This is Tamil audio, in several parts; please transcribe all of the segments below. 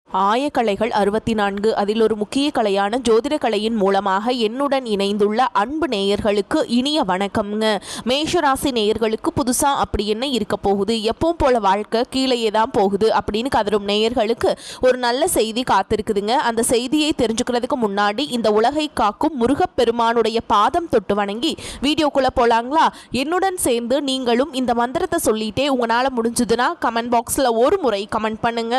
ஆயக்கலைகள் 64 அதில் ஒரு முக்கிய கலையான ஜோதிட கலையின் மூலமாக என்னுடன் இணைந்துள்ள அன்பு நேயர்களுக்கு இனிய வணக்கம்ங்க. மேஷராசி நேயர்களுக்கு புதுசா அப்படி என்ன இருக்க போகுது, எப்பவும் போல வாழ்க்கை கீழே தான் போகுது அப்படின்னு கதரும் நேயர்களுக்கு ஒரு நல்ல செய்தி காத்திருக்குதுங்க. அந்த செய்தியை தெரிஞ்சுக்கிறதுக்கு முன்னாடி இந்த உலகை காக்கும் முருகப்பெருமானுடைய பாதம் தொட்டு வணங்கி வீடியோக்குள்ள போலாங்களா? என்னுடன் சேர்ந்து நீங்களும் இந்த மந்திரத்தை சொல்லிட்டே உங்களால முடிஞ்சதுன்னா கமெண்ட் பாக்ஸ்ல ஒரு முறை கமெண்ட் பண்ணுங்க.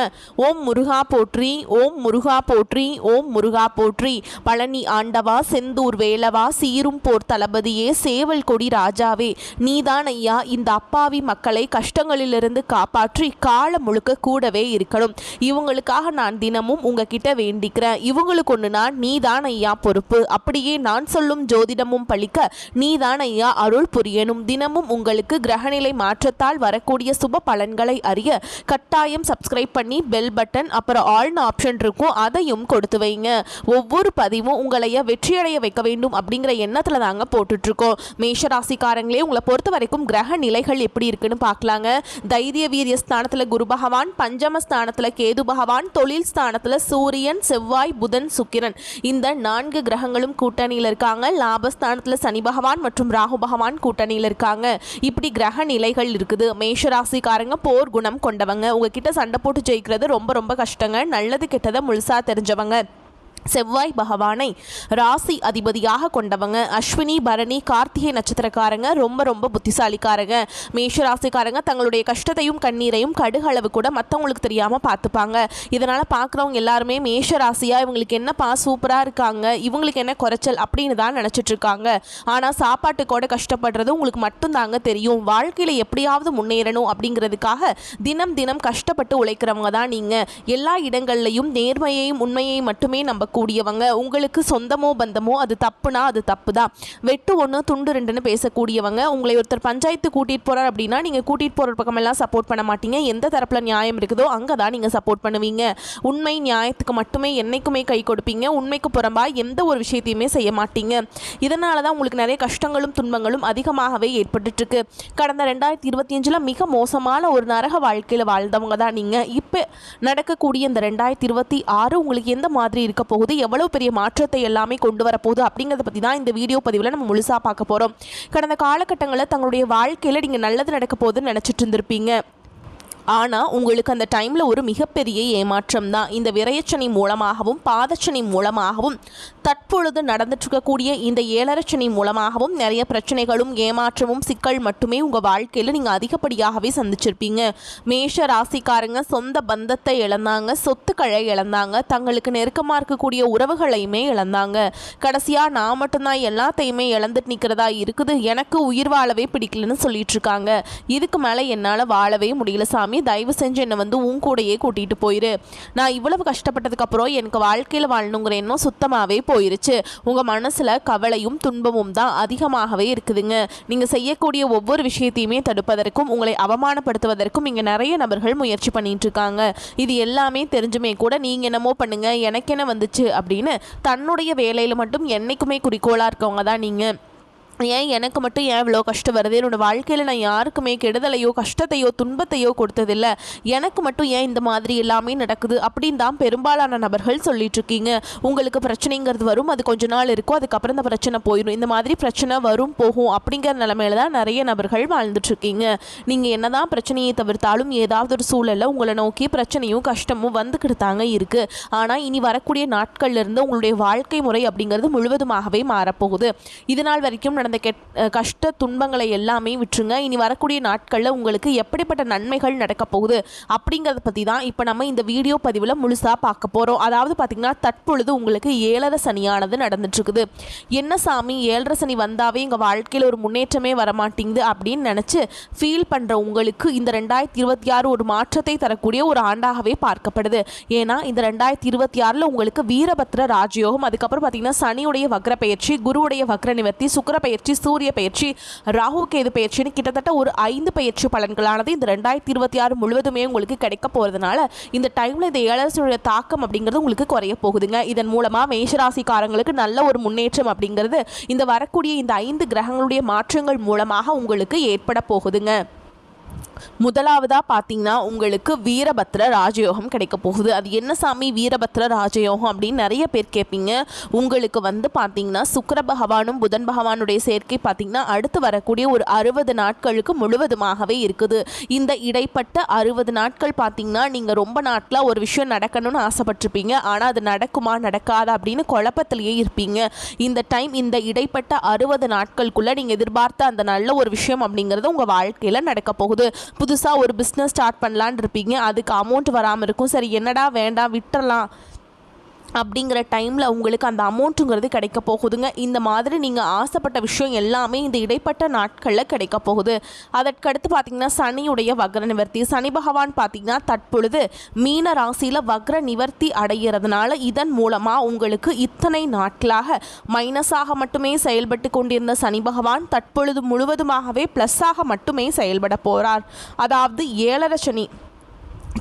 ஓம் முருகா போற்றி, ஓம் முருகா போற்றி, ஓம் முருகா போற்றி. பழனி ஆண்டவா, செந்தூர் வேலவா, சீரும் போர் தளபதியே, சேவல் கொடி ராஜாவே, நீதான் ஐயா இந்த அப்பாவி மக்களை கஷ்டங்களிலிருந்து காப்பாற்றி காலம் முழுக்க கூடவே இருக்கணும். இவங்களுக்காக நான் தினமும் உங்ககிட்ட வேண்டிக்கிறேன். இவங்களுக்கு ஒண்ணுனா நீதான் ஐயா பொறுப்பு. அப்படியே நான் சொல்லும் ஜோதிடமும் பழிக்க நீதான் ஐயா அருள் புரியணும். தினமும் உங்களுக்கு கிரகநிலை மாற்றத்தால் வரக்கூடிய சுப பலன்களை அறிய கட்டாயம் சப்ஸ்கிரைப் பண்ணி பெல் பட்டன் அப்புறம் ஆல்னு ஆப்ஷன் இருக்கும், அதையும் கொடுத்து வைங்க. ஒவ்வொரு பதிவும் உங்களைய வெற்றியடைய வைக்க வேண்டும் அப்படிங்கிற எண்ணத்துல தாங்க போட்டுட்டு இருக்கோம். மேஷராசிக்காரங்களே, உங்களை பொறுத்த வரைக்கும் கிரக நிலைகள் எப்படி இருக்குன்னு பார்க்கலாங்க. தைரிய வீரிய ஸ்தானத்துல குரு பகவான், பஞ்சம ஸ்தானத்துல கேது பகவான், தொழில் ஸ்தானத்துல சூரியன், செவ்வாய், புதன், சுக்கிரன், இந்த 4 கிரகங்களும் கூட்டணியில் இருக்காங்க. லாபஸ்தானத்துல சனி பகவான் மற்றும் ராகு பகவான் கூட்டணியில் இருக்காங்க. இப்படி கிரக நிலைகள் இருக்குது. மேஷராசிக்காரங்க போர் குணம் கொண்டவங்க. உங்ககிட்ட சண்டை போட்டு ஜெயிக்கிறது ரொம்ப ரொம்ப கஷ்டங்க. நல்லது கெட்டதை முழுசா தெரிஞ்சவங்க. செவ்வாய் பகவானை ராசி அதிபதியாக கொண்டவங்க. அஸ்வினி, பரணி, கார்த்திகை நட்சத்திரக்காரங்க ரொம்ப ரொம்ப புத்திசாலிக்காரங்க. மேஷராசிக்காரங்க தங்களுடைய கஷ்டத்தையும் கண்ணீரையும் கடுகளவு கூட மற்றவங்களுக்கு தெரியாமல் பார்த்துப்பாங்க. இதனால் பார்க்குறவங்க எல்லாருமே மேஷராசியாக இவங்களுக்கு என்னப்பா சூப்பராக இருக்காங்க, இவங்களுக்கு என்ன குறைச்சல் அப்படின்னு தான் நினச்சிட்டு இருக்காங்க. ஆனால் சாப்பாட்டுக்கூட கஷ்டப்படுறது உங்களுக்கு மட்டும்தாங்க தெரியும். வாழ்க்கையில் எப்படியாவது முன்னேறணும் அப்படிங்கிறதுக்காக தினம் தினம் கஷ்டப்பட்டு உழைக்கிறவங்க தான் நீங்கள். எல்லா இடங்கள்லையும் நேர்மையையும் உண்மையையும் மட்டுமே நம்ம கூடியவங்க. உங்களுக்கு சொந்தமோ பந்தமோ அது தப்புனா அது தப்பு தான். வெட்டு ஒன்று துண்டு ரெண்டுன்னு பேசக்கூடியவங்க. உங்களை ஒருத்தர் பஞ்சாயத்து கூட்டிகிட்டு போகிறார் அப்படின்னா நீங்கள் கூட்டிகிட்டு போகிற பக்கமெல்லாம் சப்போர்ட் பண்ண மாட்டீங்க. எந்த தரப்பில் நியாயம் இருக்குதோ அங்கே தான் நீங்கள் சப்போர்ட் பண்ணுவீங்க. உண்மை நியாயத்துக்கு மட்டுமே என்னைக்குமே கை கொடுப்பீங்க. உண்மைக்கு புறம்பா எந்த ஒரு விஷயத்தையுமே செய்ய மாட்டீங்க. இதனால தான் உங்களுக்கு நிறைய கஷ்டங்களும் துன்பங்களும் அதிகமாகவே ஏற்பட்டுருக்கு. கடந்த 2025 மிக மோசமான ஒரு நரக வாழ்க்கையில் வாழ்ந்தவங்க தான் நீங்கள். இப்போ நடக்கக்கூடிய இந்த 2026 உங்களுக்கு எந்த மாதிரி இருக்க போகுது, எவ்வளவு பெரிய மாற்றத்தை எல்லாமே கொண்டு வரப்போகுது அப்படிங்கிறத பற்றி தான் இந்த வீடியோ பதிவில் நம்ம முழுசாக பார்க்க போகிறோம். கடந்த காலகட்டங்களில் தங்களுடைய வாழ்க்கையில் நீங்கள் நல்லது நடக்க போகுதுன்னு நினச்சிட்டு இருந்திருப்பீங்க. ஆனால் உங்களுக்கு அந்த டைமில் ஒரு மிகப்பெரிய ஏமாற்றம் தான். இந்த விரயச்சனி மூலமாகவும் பாதச்சனி மூலமாகவும் தற்பொழுது நடந்துட்டுருக்கக்கூடிய இந்த ஏழரச்சனி மூலமாகவும் நிறைய பிரச்சனைகளும் ஏமாற்றமும் சிக்கல் மட்டுமே உங்கள் வாழ்க்கையில் நீங்கள் அதிகப்படியாகவே சந்திச்சிருப்பீங்க. மேஷ ராசிக்காரங்க சொந்த பந்தத்தை இழந்தாங்க, சொத்துக்களை இழந்தாங்க, தங்களுக்கு நெருக்கமாக இருக்கக்கூடிய உறவுகளையுமே இழந்தாங்க. கடைசியாக நான் மட்டும்தான் எல்லாத்தையுமே இழந்துட்டு நிற்கிறதா இருக்குது, எனக்கு உயிர் வாழவே பிடிக்கலன்னு சொல்லிட்டு இருக்காங்க. இதுக்கு மேலே என்னால் வாழவே முடியல சாமி, தயவு செஞ்சு என்னை உன் கூடையே கூட்டிகிட்டு போயிரு. நான் இவ்வளவு கஷ்டப்பட்டதுக்கப்புறம் எனக்கு வாழ்க்கையில் வாழணுங்கிற எண்ணம் சுத்தமாகவே போயிருச்சு. உங்கள் மனசில் கவலையும் துன்பமும் தான் அதிகமாகவே இருக்குதுங்க. நீங்கள் செய்யக்கூடிய ஒவ்வொரு விஷயத்தையுமே தடுப்பதற்கும் உங்களை அவமானப்படுத்துவதற்கும் இங்கே நிறைய நபர்கள் முயற்சி பண்ணிட்டு இருக்காங்க. இது எல்லாமே தெரிஞ்சுமே கூட நீங்கள் என்னமோ பண்ணுங்க, எனக்கு என்ன வந்துச்சு அப்படின்னு தன்னுடைய வேலையில் மட்டும் என்னைக்குமே குறிக்கோளாக இருக்கவங்க தான் நீங்கள். ஏன் எனக்கு மட்டும் ஏன் இவ்வளோ கஷ்டம் வருது, என்னோடய வாழ்க்கையில் நான் யாருக்குமே கெடுதலையோ கஷ்டத்தையோ துன்பத்தையோ கொடுத்ததில்லை, எனக்கு மட்டும் ஏன் இந்த மாதிரி எல்லாமே நடக்குது அப்படின்னு தான் பெரும்பாலான நபர்கள் சொல்லிட்டு இருக்கீங்க. உங்களுக்கு பிரச்சனைங்கிறது வரும், அது கொஞ்ச நாள் இருக்கும், அதுக்கப்புறம் இந்த பிரச்சனை போயிடும். இந்த மாதிரி பிரச்சனை வரும் போகும் அப்படிங்கிற நிலைமையில தான் நிறைய நபர்கள் வாழ்ந்துட்டுருக்கீங்க. நீங்கள் என்ன தான் பிரச்சனையை தவிர்த்தாலும் ஏதாவது ஒரு சூழலில் உங்களை நோக்கி பிரச்சனையும் கஷ்டமும் வந்துக்கிட்டு தாங்க இருக்குது. ஆனால் இனி வரக்கூடிய நாட்கள்லேருந்து உங்களுடைய வாழ்க்கை முறை அப்படிங்கிறது முழுவதுமாகவே மாறப்போகுது. இதனால் வரைக்கும் அந்த கஷ்ட துன்பங்களை எல்லாமே விட்டுருங்க. இனி வரக்கூடிய நாட்களில் உங்களுக்கு எப்படிப்பட்ட நன்மைகள் நடக்க போகுது அப்படிங்கிறத பற்றி தான் இப்போ நம்ம இந்த வீடியோ பதிவில் முழுசாக பார்க்க போகிறோம். அதாவது பார்த்திங்கன்னா தற்பொழுது உங்களுக்கு 7.5 சனியானது நடந்துட்டுருக்குது. என்ன சாமி 7.5 சனி வந்தாவே எங்கள் வாழ்க்கையில் ஒரு முன்னேற்றமே வரமாட்டேங்குது அப்படின்னு நினச்சி ஃபீல் பண்ணுற உங்களுக்கு இந்த 2026 ஒரு மாற்றத்தை தரக்கூடிய ஒரு ஆண்டாகவே பார்க்கப்படுது. ஏன்னா இந்த 2026 உங்களுக்கு வீரபத்ர ராஜயோகம், அதுக்கப்புறம் பார்த்திங்கன்னா சனியுடைய வக்ர பயிற்சி, குருவுடைய வக்ர நிவர்த்தி, சுக்கிர பயிற்சி, சூரிய பயிற்சி, ராகு கேது பயிற்சின்னு கிட்டத்தட்ட ஒரு 5 பயிற்சி பலன்களானது இந்த 2026 முழுவதுமே உங்களுக்கு கிடைக்க போகிறதுனால இந்த டைமில் இந்த 7.5 சனியுடைய தாக்கம் அப்படிங்கிறது உங்களுக்கு குறைய போகுதுங்க. இதன் மூலமாக மேஷராசிக்காரங்களுக்கு நல்ல ஒரு முன்னேற்றம் அப்படிங்கிறது இந்த வரக்கூடிய இந்த 5 கிரகங்களுடைய மாற்றங்கள் மூலமாக உங்களுக்கு ஏற்பட போகுதுங்க. முதலாவதாக பார்த்தீங்கன்னா உங்களுக்கு வீரபத்ர ராஜயோகம் கிடைக்க போகுது. அது என்ன சாமி வீரபத்ர ராஜயோகம் அப்படின்னு நிறைய பேர் கேட்பீங்க. உங்களுக்கு பார்த்தீங்கன்னா சுக்கிர பகவானும் புதன் பகவானுடைய சேர்க்கை பார்த்தீங்கன்னா அடுத்து வரக்கூடிய ஒரு 60 நாட்களுக்கு முழுவதுமாகவே இருக்குது. இந்த இடைப்பட்ட 60 நாட்கள் பார்த்தீங்கன்னா நீங்கள் ரொம்ப நாட்களாக ஒரு விஷயம் நடக்கணும்னு ஆசைப்பட்டிருப்பீங்க. ஆனால் அது நடக்குமா நடக்காதா அப்படின்னு குழப்பத்திலேயே இருப்பீங்க. இந்த டைம் இந்த இடைப்பட்ட 60 நாட்களுக்குள்ளே நீங்கள் எதிர்பார்த்த அந்த நல்ல ஒரு விஷயம் அப்படிங்கிறது உங்கள் வாழ்க்கையில் நடக்க போகுது. புதுசாக ஒரு பிஸ்னஸ் ஸ்டார்ட் பண்ணலான்னு இருப்பீங்க. அதுக்கு அமௌண்ட் வராமல் இருக்கும். சரி என்னடா வேண்டாம் விட்டுறலாம் அப்படிங்கிற டைமில் உங்களுக்கு அந்த அமௌண்ட்டுங்கிறது கிடைக்க போகுதுங்க. இந்த மாதிரி நீங்கள் ஆசைப்பட்ட விஷயம் எல்லாமே இந்த இடைப்பட்ட நாட்களில் கிடைக்க போகுது. அதற்கடுத்து பார்த்திங்கன்னா சனியுடைய வக்ர நிவர்த்தி. சனி பகவான் பார்த்திங்கன்னா தற்பொழுது மீன ராசியில் வக்ர நிவர்த்தி அடைகிறதுனால இதன் மூலமாக உங்களுக்கு இத்தனை நாட்களாக மைனஸாக மட்டுமே செயல்பட்டு கொண்டிருந்த சனி பகவான் தற்பொழுது முழுவதுமாகவே ப்ளஸ்ஸாக மட்டுமே செயல்பட போகிறார். அதாவது 7.5 சனி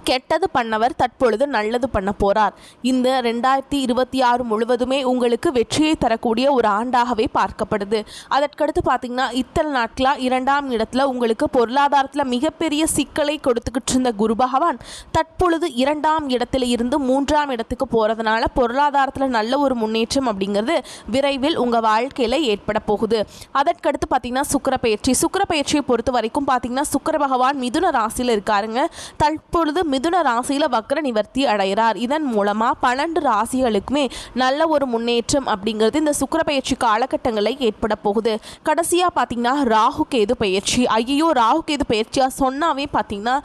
கெட்டது பண்ணவர் தற்பொழுது நல்லது பண்ண போகிறார். இந்த 2026 முழுவதுமே உங்களுக்கு வெற்றியை தரக்கூடிய ஒரு ஆண்டாகவே பார்க்கப்படுது. அதற்கடுத்து பார்த்தீங்கன்னா இத்தனை நாட்களாக 2ஆம் இடத்துல உங்களுக்கு பொருளாதாரத்தில் மிகப்பெரிய சிக்கலை கொடுத்துக்கிட்டு இருந்த குரு பகவான் தற்பொழுது 2ஆம் இடத்துல இருந்து 3ஆம் இடத்துக்கு போகிறதுனால பொருளாதாரத்தில் நல்ல ஒரு முன்னேற்றம் அப்படிங்கிறது விரைவில் உங்கள் வாழ்க்கையில் ஏற்பட போகுது. அதற்கடுத்து பார்த்தீங்கன்னா சுக்கிர பயிற்சியை பொறுத்த வரைக்கும் பார்த்தீங்கன்னா சுக்கிர பகவான் மிதுன ராசியில் இருக்காருங்க. தற்பொழுது மிதுன ராசியில் வக்ர நிவர்த்தி அடைகிறார். இதன் மூலமாக 12 ராசிகளுக்குமே நல்ல ஒரு முன்னேற்றம் அப்படிங்கிறது இந்த சுக்கிர பயிற்சி காலகட்டங்களில் ஏற்பட போகுது. கடைசியாக பார்த்தீங்கன்னா ராகு கேது பயிற்சி. ஐயோ ராகு கேது பயிற்சியாக சொன்னாவே பார்த்தீங்கன்னா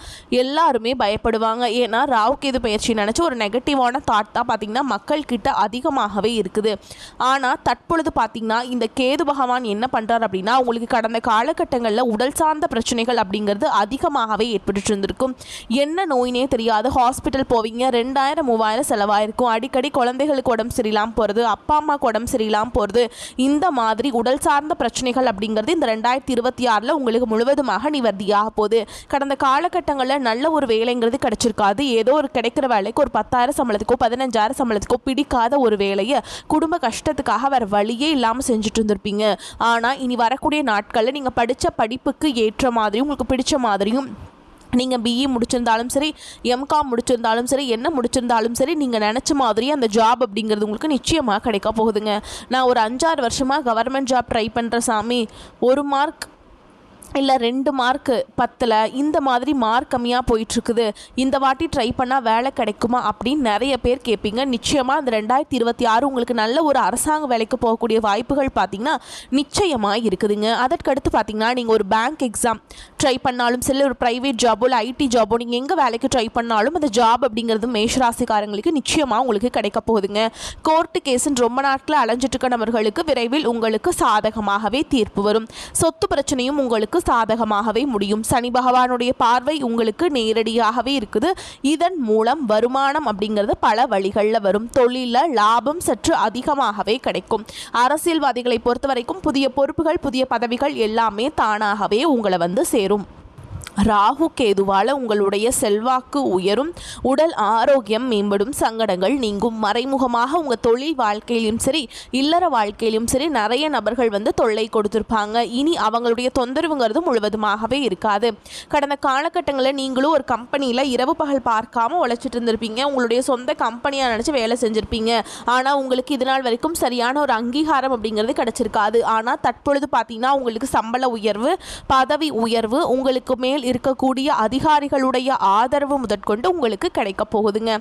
எல்லாருமே பயப்படுவாங்க. ஏன்னா ராகு கேது பயிற்சி நினச்சி ஒரு நெகட்டிவான தாட் தான் பார்த்தீங்கன்னா மக்கள்கிட்ட அதிகமாகவே இருக்குது. ஆனால் தற்பொழுது பார்த்தீங்கன்னா இந்த கேது பகவான் என்ன பண்ணுறார் அப்படின்னா உங்களுக்கு கடந்த காலகட்டங்களில் உடல் சார்ந்த பிரச்சனைகள் அப்படிங்கிறது அதிகமாகவே ஏற்பட்டு இருந்திருக்கும். என்ன நோயினே தெரியாது. ஹாஸ்பிட்டல் போவீங்க, 2000-3000 செலவாயிருக்கும். அடிக்கடி குழந்தைகளுக்கு உடம்பு சரியில்லாமல் போகிறது, அப்பா அம்மாவுக்கு உடம்பு சரியில்லாமல் போகிறது. இந்த மாதிரி உடல் சார்ந்த பிரச்சனைகள் அப்படிங்கிறது இந்த 2026 உங்களுக்கு முழுவதுமாக நிவர்த்தியாக போகுது. கடந்த காலகட்டங்களில் நல்ல ஒரு வேலைங்கிறது கிடைச்சிருக்காது. ஏதோ ஒரு கிடைக்கிற வேலைக்கு ஒரு 10,000 சம்பளத்துக்கோ 15,000 சம்பளத்துக்கோ பிடிக்காத ஒரு வேலையை குடும்ப கஷ்டத்துக்காக வேறு வழியே இல்லாமல் செஞ்சுட்டு இருந்திருப்பீங்க. ஆனால் இனி வரக்கூடிய நாட்களில் நீங்கள் படித்த படிப்புக்கு ஏற்ற மாதிரியும் உங்களுக்கு பிடிச்ச மாதிரியும் நீங்கள் பிஇ முடிச்சிருந்தாலும் சரி, எம்காம் முடிச்சிருந்தாலும் சரி, என்ன முடிச்சிருந்தாலும் சரி, நீங்கள் நினச்ச மாதிரி அந்த ஜாப் அப்படிங்கிறது உங்களுக்கு நிச்சயமாக கிடைக்க போகுதுங்க. நான் ஒரு 5-6 வருஷமாக கவர்மெண்ட் ஜாப் ட்ரை பண்ணுற சாமி, 1 மார்க் இல்லை 2 மார்க்கு 10ல் இந்த மாதிரி மார்க் கம்மியாக போயிட்டுருக்குது, இந்த வாட்டி ட்ரை பண்ணால் வேலை கிடைக்குமா அப்படின்னு நிறைய பேர் கேட்பீங்க. நிச்சயமாக இந்த 2026 உங்களுக்கு நல்ல ஒரு அரசாங்க வேலைக்கு போகக்கூடிய வாய்ப்புகள் பார்த்திங்கன்னா நிச்சயமாக இருக்குதுங்க. அதற்கடுத்து பார்த்திங்கன்னா நீங்கள் ஒரு பேங்க் எக்ஸாம் ட்ரை பண்ணாலும் சரி, ஒரு ப்ரைவேட் ஜாபோ இல்லை ஐடி ஜாபோ நீங்கள் எங்கே வேலைக்கு ட்ரை பண்ணாலும் அந்த ஜாப் அப்படிங்கிறது மேஷராசிக்காரங்களுக்கு நிச்சயமாக உங்களுக்கு கிடைக்க போகுதுங்க. கோர்ட்டு கேஸுன்னு ரொம்ப நாட்களில் அலைஞ்சிட்டு இருக்க நபர்களுக்கு விரைவில் உங்களுக்கு சாதகமாகவே தீர்ப்பு வரும். சொத்து பிரச்சனையும் உங்களுக்கு சாதகமாகவே முடியும். சனி பகவானுடைய பார்வை உங்களுக்கு நேரடியாகவே இருக்குது. இதன் மூலம் வருமானம் அப்படிங்கிறது பல வழிகளில் வரும். தொழிலில் லாபம் சற்று அதிகமாகவே கிடைக்கும். அரசியல்வாதிகளை பொறுத்த வரைக்கும் புதிய பொறுப்புகள், புதிய பதவிகள் எல்லாமே தானாகவே உங்களை சேரும். ராகு கேதுவால் உங்களுடைய செல்வாக்கு உயரும், உடல் ஆரோக்கியம் மேம்படும், சங்கடங்கள் நீங்கும். மறைமுகமாக உங்கள் தொழில் வாழ்க்கையிலும் சரி, இல்லற வாழ்க்கையிலும் சரி நிறைய நபர்கள் தொல்லை கொடுத்துருப்பாங்க. இனி அவங்களுடைய தொந்தரவுங்கிறது முழுவதுமாகவே இருக்காது. கடந்த காலகட்டங்களில் நீங்களும் ஒரு கம்பெனியில் இரவு பகல் பார்க்காம உழைச்சிட்டு இருந்திருப்பீங்க. உங்களுடைய சொந்த கம்பெனியாக நினச்சி வேலை செஞ்சுருப்பீங்க. ஆனால் உங்களுக்கு இது நாள் வரைக்கும் சரியான ஒரு அங்கீகாரம் அப்படிங்கிறது கிடச்சிருக்காது. ஆனால் தற்பொழுது பார்த்தீங்கன்னா உங்களுக்கு சம்பள உயர்வு, பதவி உயர்வு, உங்களுக்கு மேல் இருக்கக்கூடிய அதிகாரிகளுடைய ஆதரவு முதற்கொண்டு உங்களுக்கு கிடைக்க போகுதுங்க.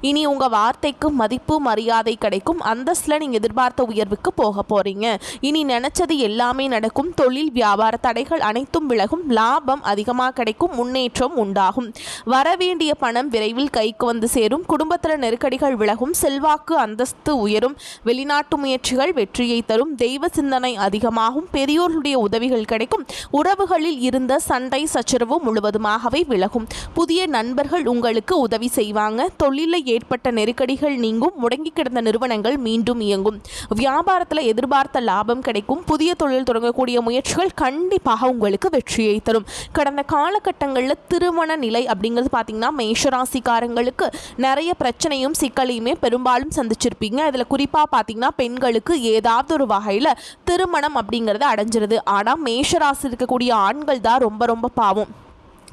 இனி உங்கள் வார்த்தைக்கு மதிப்பு மரியாதை கிடைக்கும். அந்தஸ்தில் நீங்கள் எதிர்பார்த்த உயர்வுக்கு போக போகிறீங்க. இனி நினச்சது எல்லாமே நடக்கும். தொழில் வியாபார தடைகள் அனைத்தும் விலகும். லாபம் அதிகமாக கிடைக்கும். முன்னேற்றம் உண்டாகும். வரவேண்டிய பணம் விரைவில் கைக்கு சேரும். குடும்பத்தில் நெருக்கடிகள் விலகும். செல்வாக்கு அந்தஸ்து உயரும். வெளிநாட்டு முயற்சிகள் வெற்றியை தரும். தெய்வ சிந்தனை அதிகமாகும். பெரியோர்களுடைய உதவிகள் கிடைக்கும். உறவுகளில் இருந்த சண்டை சச்சரவு முழுவதுமாகவே விலகும். புதிய நண்பர்கள் உங்களுக்கு உதவி செய்வாங்க. தொழிலில் ஏற்பட்ட நெருக்கடிகள் நீங்கும். முடங்கி கிடந்த நிறுவனங்கள் மீண்டும் இயங்கும். வியாபாரத்தில் எதிர்பார்த்த லாபம் கிடைக்கும். புதிய தொழில் தொடங்கக்கூடிய முயற்சிகள் கண்டிப்பாக உங்களுக்கு வெற்றியை தரும். கடந்த காலகட்டங்களில் திருமண நிலை அப்படிங்கிறது பார்த்தீங்கன்னா மேஷராசிக்காரங்களுக்கு நிறைய பிரச்சனையும் சிக்கலையுமே பெரும்பாலும் சந்திச்சிருப்பீங்க. இதில் குறிப்பாக பார்த்தீங்கன்னா பெண்களுக்கு ஏதாவது ஒரு வகையில் திருமணம் அப்படிங்கிறது அடைஞ்சிருது. ஆனால் மேஷராசி இருக்கக்கூடிய ஆண்கள் தான் ரொம்ப ரொம்ப பாவம்.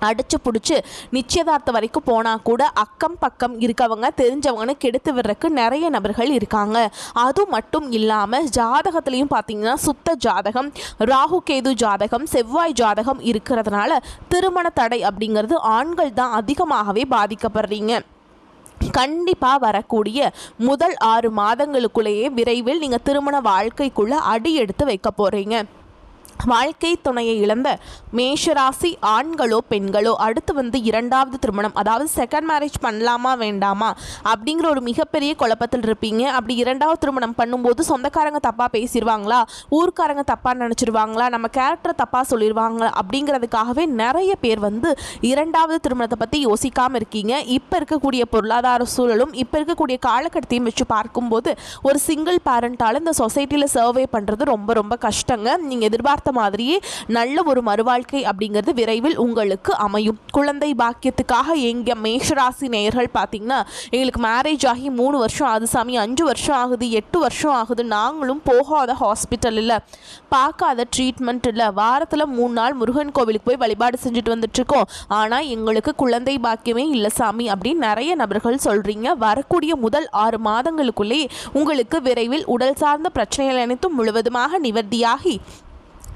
அடிச்சு பிடிச்சி நிச்சயதார்த்தம் வரைக்கும் போனால் கூட அக்கம் பக்கம் இருக்கவங்க தெரிஞ்சவங்கன்னு கெடுத்து விடுறதுக்கு நிறைய நபர்கள் இருக்காங்க. அது மட்டும் இல்லாமல் ஜாதகத்துலேயும் பார்த்தீங்கன்னா சுத்த ஜாதகம், ராகு கேது ஜாதகம், செவ்வாய் ஜாதகம் இருக்கிறதுனால திருமண தடை அப்படிங்கிறது ஆண்கள் தான் அதிகமாகவே பாதிக்கப்படுறீங்க. கண்டிப்பாக வரக்கூடிய முதல் 6 மாதங்களுக்குள்ளேயே விரைவில் நீங்கள் திருமண வாழ்க்கைக்குள்ளே அடி எடுத்து வைக்க போகிறீங்க. வாழ்க்கை துணையை இழந்த மேஷராசி ஆண்களோ பெண்களோ அடுத்து இரண்டாவது திருமணம், அதாவது செகண்ட் மேரேஜ் பண்ணலாமா வேண்டாமா அப்படிங்கிற ஒரு மிகப்பெரிய குழப்பத்தில் இருப்பீங்க. அப்படி இரண்டாவது திருமணம் பண்ணும்போது சொந்தக்காரங்க தப்பாக பேசிடுவாங்களா, ஊர்க்காரங்க தப்பாக நினச்சிருவாங்களா, நம்ம கேரக்டரை தப்பாக சொல்லிடுவாங்க அப்படிங்கிறதுக்காகவே நிறைய பேர் இரண்டாவது திருமணத்தை பற்றி யோசிக்காமல் இருக்கீங்க. இப்போ இருக்கக்கூடிய பொருளாதார சூழலும் இப்போ இருக்கக்கூடிய காலகட்டத்தையும் வச்சு பார்க்கும்போது ஒரு சிங்கிள் பேரண்டால் இந்த சொசைட்டியில் சர்வே பண்ணுறது ரொம்ப ரொம்ப கஷ்டங்க. நீங்கள் எதிர்பார்த்த மாதிரியே நல்ல ஒரு மறுவாழ்க்கை அப்படிங்கிறது விரைவில் உங்களுக்கு அமையும். குழந்தை பாக்கியத்துக்காக எங்க மேஷராசி நேயர்கள் பார்த்தீங்கன்னா, எங்களுக்கு மேரேஜ் ஆகி 3 வருஷம் ஆகுது சாமி, 5 வருஷம் ஆகுது, 8 வருஷம் ஆகுது, நாங்களும் போகாத ஹாஸ்பிட்டல் இல்லை, பார்க்காத ட்ரீட்மெண்ட் இல்லை, வாரத்தில் 3 நாள் முருகன் கோவிலுக்கு போய் வழிபாடு செஞ்சுட்டு வந்துட்டுருக்கோம், ஆனால் எங்களுக்கு குழந்தை பாக்கியமே இல்லை சாமி அப்படின்னு நிறைய நபர்கள் சொல்கிறீங்க. வரக்கூடிய முதல் 6 மாதங்களுக்குள்ளே உங்களுக்கு விரைவில் உடல் சார்ந்த பிரச்சனைகள் அனைத்தும் முழுவதுமாக நிவர்த்தியாகி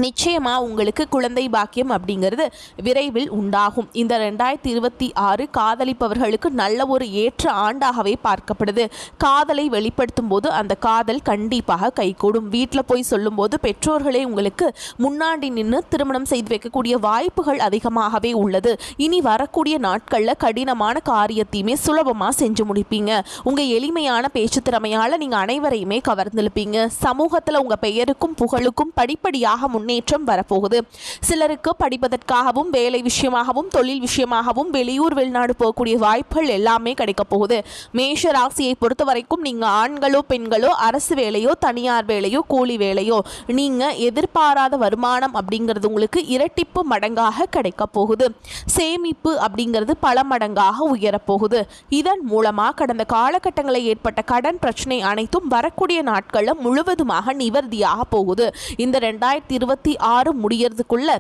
நிச்சயமாக உங்களுக்கு குழந்தை பாக்கியம் அப்படிங்கிறது விரைவில் உண்டாகும். இந்த 2026 காதலிப்பவர்களுக்கு நல்ல ஒரு ஏற்ற ஆண்டாகவே பார்க்கப்படுது. காதலை வெளிப்படுத்தும் போது அந்த காதல் கண்டிப்பாக கைகூடும். வீட்டில் போய் சொல்லும்போது பெற்றோர்களே உங்களுக்கு முன்னாடி நின்று திருமணம் செய்து வைக்கக்கூடிய வாய்ப்புகள் அதிகமாகவே உள்ளது. இனி வரக்கூடிய நாட்களில் கடினமான காரியத்தையுமே சுலபமாக செஞ்சு முடிப்பீங்க. உங்கள் எளிமையான பேச்சு திறமையால் நீங்கள் அனைவரையுமே கவர்ந்திருப்பீங்க. சமூகத்தில் உங்கள் பெயருக்கும் புகழுக்கும் படிப்படியாக முன்னேற்றம் வரப்போகுது. சிலருக்கு படிப்பதற்காகவும் வேலை விஷயமாகவும் தொழில் விஷயமாகவும் வெளியூர் வெளிநாடு போகக்கூடிய வாய்ப்புகள் எல்லாமே கிடைக்க போகுது. மேஷ ராசியை பொறுத்த வரைக்கும் நீங்கள் ஆண்களோ பெண்களோ அரசு வேலையோ தனியார் வேலையோ கூலி வேலையோ நீங்கள் எதிர்பாராத வருமானம் அப்படிங்கிறது உங்களுக்கு இரட்டிப்பு மடங்காக கிடைக்க போகுது. சேமிப்பு அப்படிங்கிறது பல மடங்காக உயரப்போகுது. இதன் மூலமாக கடந்த காலகட்டங்களில் ஏற்பட்ட கடன் பிரச்சனை அனைத்தும் வரக்கூடிய நாட்களில் முழுவதுமாக நிவர்த்தியாக போகுது. இந்த 2026 முடியறதுக்குள்ள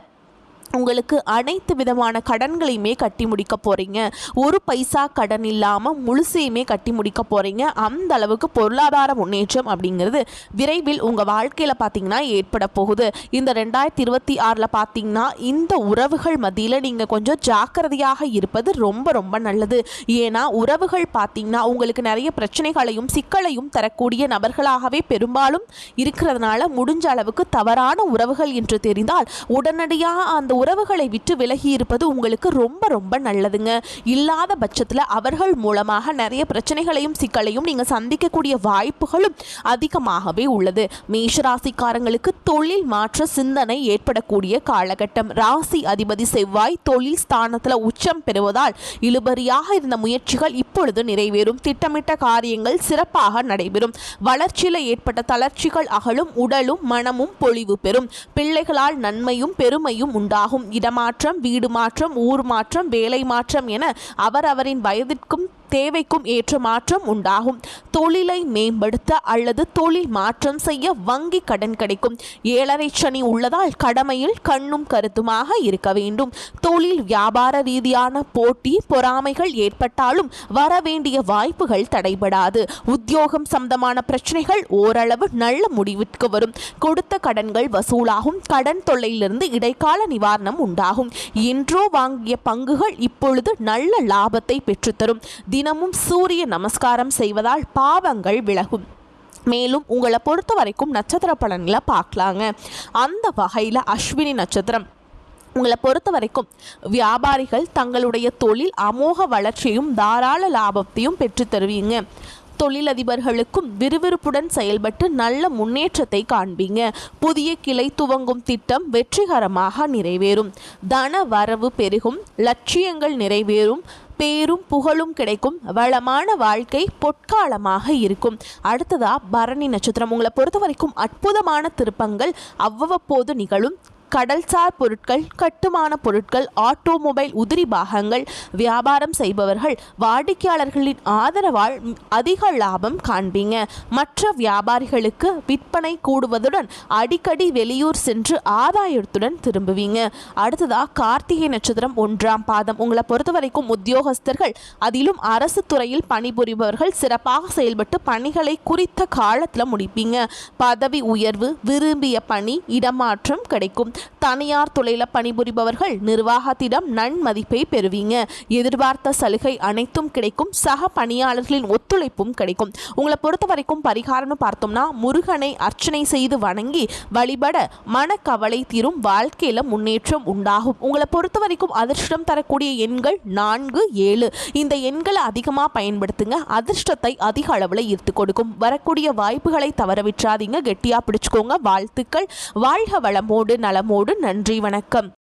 உங்களுக்கு அனைத்து விதமான கடன்களையுமே கட்டி முடிக்க போகிறீங்க. ஒரு பைசா கடன் இல்லாமல் முழுசையுமே கட்டி முடிக்க போகிறீங்க. அந்த அளவுக்கு பொருளாதார முன்னேற்றம் அப்படிங்கிறது விரைவில் உங்கள் வாழ்க்கையில் பார்த்தீங்கன்னா ஏற்பட போகுது. இந்த 2026 பார்த்தீங்கன்னா இந்த உறவுகள் மத்தியில் நீங்கள் கொஞ்சம் ஜாக்கிரதையாக இருப்பது ரொம்ப ரொம்ப நல்லது. ஏன்னா உறவுகள் பார்த்தீங்கன்னா உங்களுக்கு நிறைய பிரச்சனைகளையும் சிக்கலையும் தரக்கூடிய நபர்களாகவே பெரும்பாலும் இருக்கிறதுனால முடிஞ்ச அளவுக்கு தவறான உறவுகள் என்று தெரிந்தால் உடனடியாக அந்த உறவுகளை விட்டு விலகி இருப்பது உங்களுக்கு ரொம்ப ரொம்ப நல்லதுங்க. இல்லாத பட்சத்தில் அவர்கள் மூலமாக நிறைய பிரச்சனைகளையும் சிக்கலையும் நீங்கள் சந்திக்கக்கூடிய வாய்ப்புகளும் அதிகமாகவே உள்ளது. மேஷராசிக்காரங்களுக்கு தொழில் மாற்ற சிந்தனை ஏற்படக்கூடிய காலகட்டம். ராசி அதிபதி செவ்வாய் தொழில் ஸ்தானத்தில் உச்சம் பெறுவதால் இழுபறியாக இருந்த முயற்சிகள் இப்பொழுது நிறைவேறும். திட்டமிட்ட காரியங்கள் சிறப்பாக நடைபெறும். வளர்ச்சியில் ஏற்பட்ட தளர்ச்சிகள் அகலும். உடலும் மனமும் பொலிவு பெறும். பிள்ளைகளால் நன்மையும் பெருமையும் உண்டாகும். இடமாற்றம், வீடு மாற்றம், ஊர் மாற்றம், வேலை மாற்றம் என அவரவரின் வயதிற்கும் தேவைக்கும் ஏற்ற மாற்றம் உண்டாகும். தொழிலை மேம்படுத்த அல்லது தொழில் மாற்றம் செய்ய வங்கி கடன் கிடைக்கும். 7.5 சனி உள்ளதால் கடமையில் கண்ணும் கருத்துமாக இருக்க வேண்டும். தொழில் வியாபார ரீதியான போட்டி பொறாமைகள் ஏற்பட்டாலும் வரவேண்டிய வாய்ப்புகள் தடைபடாது. உத்தியோகம் சம்பந்தமான பிரச்சனைகள் ஓரளவு நல்ல முடிவிற்கு வரும். கொடுத்த கடன்கள் வசூலாகும். கடன் தொல்லையிலிருந்து இடைக்கால நிவாரணம் உண்டாகும். என்றோ வாங்கிய பங்குகள் இப்பொழுது நல்ல லாபத்தை பெற்றுத்தரும். தினமும் சூரிய நமஸ்காரம் செய்வதால் பாவங்கள் விலகும். மேலும் உங்களை பொறுத்த வரைக்கும் நட்சத்திர பலன்களை பார்க்கலாங்க. அந்த வகையில் அஸ்வினி நட்சத்திரம் உங்களை பொறுத்த வரைக்கும் வியாபாரிகள் தங்களுடைய தொழில் அமோக வளர்ச்சியும் தாராள லாபத்தையும் பெற்று தருவீங்க. தொழிலதிபர்களுக்கும் விறுவிறுப்புடன் செயல்பட்டு நல்ல முன்னேற்றத்தை காண்பீங்க. புதிய கிளை துவங்கும் திட்டம் வெற்றிகரமாக நிறைவேறும். தன வரவு பெருகும். லட்சியங்கள் நிறைவேறும். பேரும் புகழும் கிடைக்கும். வளமான வாழ்க்கை பொற்காலமாக இருக்கும். அடுத்ததா பரணி நட்சத்திரம் உங்களை பொறுத்த வரைக்கும் அற்புதமான திருப்பங்கள் அவ்வப்போது நிகழும். கடல்சார் பொருட்கள், கட்டுமான பொருட்கள், ஆட்டோமொபைல் உதிரி பாகங்கள் வியாபாரம் செய்பவர்கள் வாடிக்கையாளர்களின் ஆதரவால் அதிக லாபம் காண்பீங்க. மற்ற வியாபாரிகளுக்கு விற்பனை கூடுவதுடன் அடிக்கடி வெளியூர் சென்று ஆதாயத்துடன் திரும்புவீங்க. அடுத்ததா கார்த்திகை நட்சத்திரம் 1ஆம் பாதம். உங்களை பொறுத்த வரைக்கும் உத்தியோகஸ்தர்கள், அதிலும் அரசு துறையில் பணிபுரிபவர்கள் சிறப்பாக செயல்பட்டு பணிகளை குறித்த காலத்தில் முடிப்பீங்க. பதவி உயர்வு, விரும்பிய பணி, இடமாற்றம் கிடைக்கும். தனியார் துறையில் பணிபுரிபவர்கள் நிர்வாகத்திடம் நன்மதிப்பை பெறுவீங்க. எதிர்பார்த்த சலுகை அனைத்தும் கிடைக்கும். சக பணியாளர்களின் ஒத்துழைப்பும் கிடைக்கும். உங்களை பொறுத்த வரைக்கும் பரிகாரம்னு பார்த்தோம்னா முருகனை அர்ச்சனை செய்து வணங்கி வழிபட மனக்கவலை தீரும். வாழ்க்கையில முன்னேற்றம் உண்டாகும். உங்களை பொறுத்த வரைக்கும் அதிர்ஷ்டம் தரக்கூடிய எண்கள் 4, 7. இந்த எண்களை அதிகமாக பயன்படுத்துங்க. அதிர்ஷ்டத்தை அதிக அளவில் ஈர்த்து கொடுக்கும். வரக்கூடிய வாய்ப்புகளை தவற விட்டுறாதீங்க. கெட்டியா பிடிச்சுக்கோங்க. வாழ்த்துக்கள். வாழ்க வளமோடு நலமோடு. நன்றி, வணக்கம்.